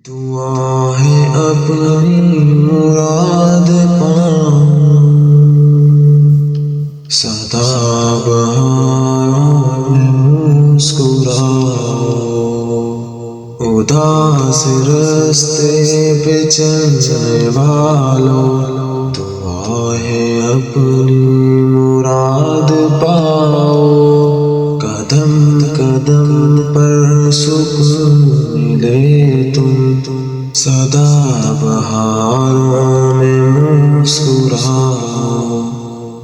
دعا ہے اپنی مراد پاؤں، سدا بہاروں میں مسکراؤ، اداس رستے پہ چلنے والوں، دعا ہے اپنی مراد پاؤ، قدم قدم پر سکون ملے تم، سدا بہاروں میں مسکراؤ،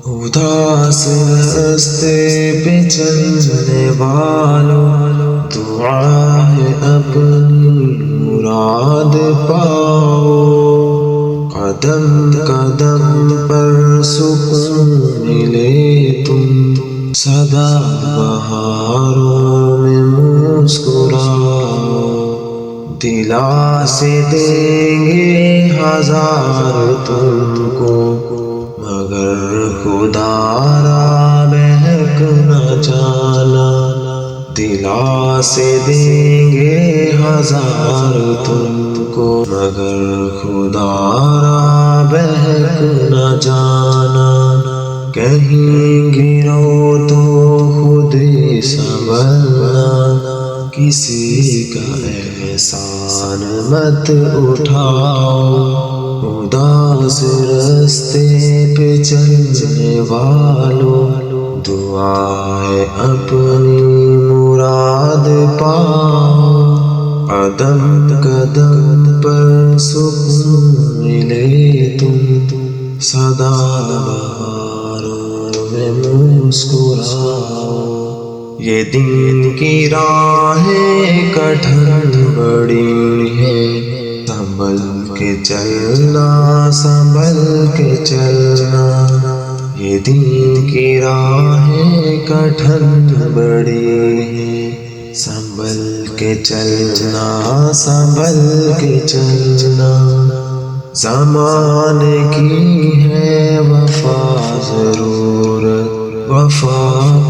اداس راستے پہ چلنے والوں، دعا ہے اپنی مراد پاؤ، قدم قدم پر سکون ملے تم، سدا بہاروں میں مسکراؤ، دلا سے دیں گے ہزار تم کو، مگر خدا را بہک نہ جانا، دلا سے دیں گے ہزار تم کو، مگر خدا را بہک نہ جانا، کہیں گرو تو خود سنبھلنا، کسی کا احسان مت اٹھاؤ، اداس راستے پہ چلنے والوں، دعا ہے اپنی مراد پاؤ، قدم قدم پر سکون ملے تم، سدا بہاروں میں مسکراؤ، یہ دین کی راہیں کٹھن بڑی ہے، سنبھل کے چلنا سنبھل کے چلنا، یہ دین کی راہیں کٹھن بڑی ہے، سنبھل کے چلنا سنبھل کے چلنا، زمانے کی ہے وفا ضرور، وفا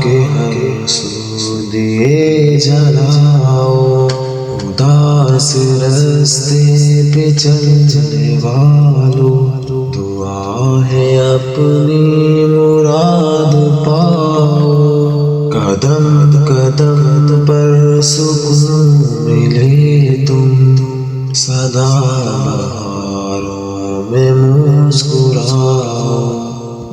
کے ہر سو دیے جلاؤ، اداس راستے پہ چلنے والوں، دعا ہے اپنی مراد پاؤ، قدم قدم پر سکون ملے تم، سدا بہاروں میں مسکراؤ،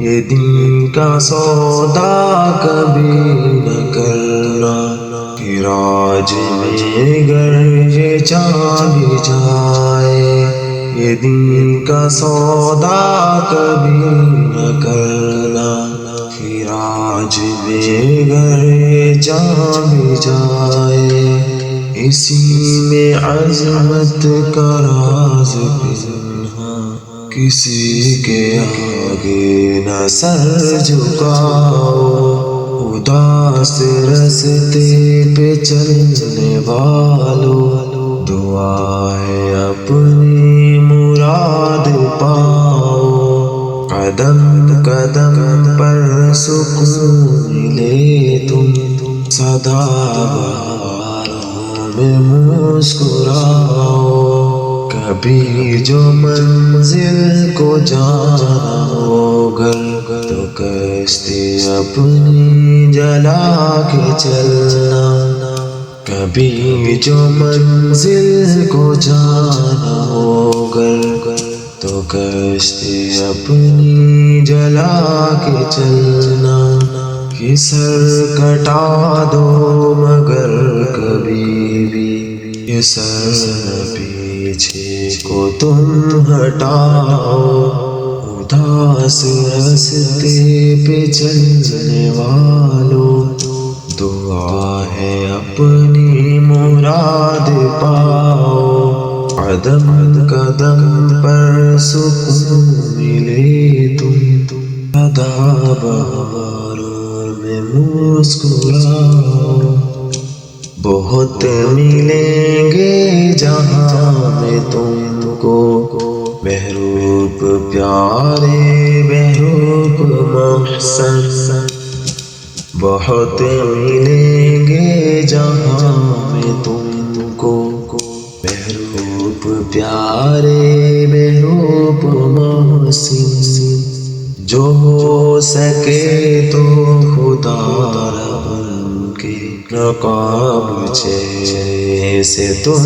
یہ دین کا سودا کبھی نہ کرنا، کہ راج میں گر یہ چاند جائے، یہ دین کا سودا کبھی نہ کرنا، کہ راج میں گر یہ چاند جائے، اسی میں عظمت کا راز پنہاں، کسی کے آگے نہ سر جھکاؤ، اداس راستے پہ چلنے والوں، دعا ہے اپنی مراد پاؤ، قدم قدم پر سکون ملے تم، سدا بہاروں میں مسکراؤ، کبھی جو منزل کو جانا ہو گھر، تو کشتی اپنی جلا کے چلنا، کبھی جو منزل کو جانا ہو گھر، تو کشتی اپنی جلا کے چلنا، کہ سر کٹا دو مگر کبھی بھی یہ سر پیچھے کو تم ہٹاؤ، اداس راستے پہ چلنے والوں، دعا ہے اپنی مراد پاؤ، قدم قدم پر سکون ملے تم، سدا بہاروں میں مسکراؤ، بہت ملیں گے جہاں میں تم کو، محروب پیارے محروب محسن، بہت ملیں گے جہاں میں تم کو، محروب روپ پیارے میں روپ محسن، جو ہو سکے تو خدا ان کے نقاب چہرے سے تم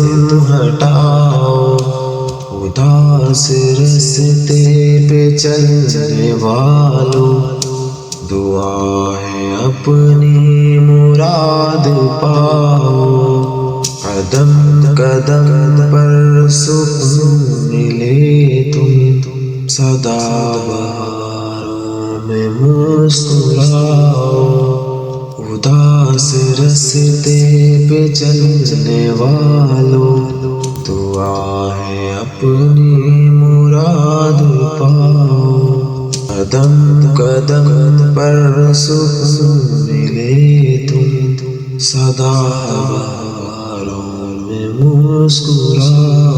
ہٹاؤ، اداس رستے پہ چلنے والوں، دعا ہے اپنی مراد پاؤ، قدم قدم پر سکون ملے تم سدا بہاروں میں مسکراؤ، اداس رستے پہ چلنے والوں، دعا ہے اپنی مراد پاؤ، قدم قدم پر سکون ملے تم سدا بہاروں میں مسکراؤ۔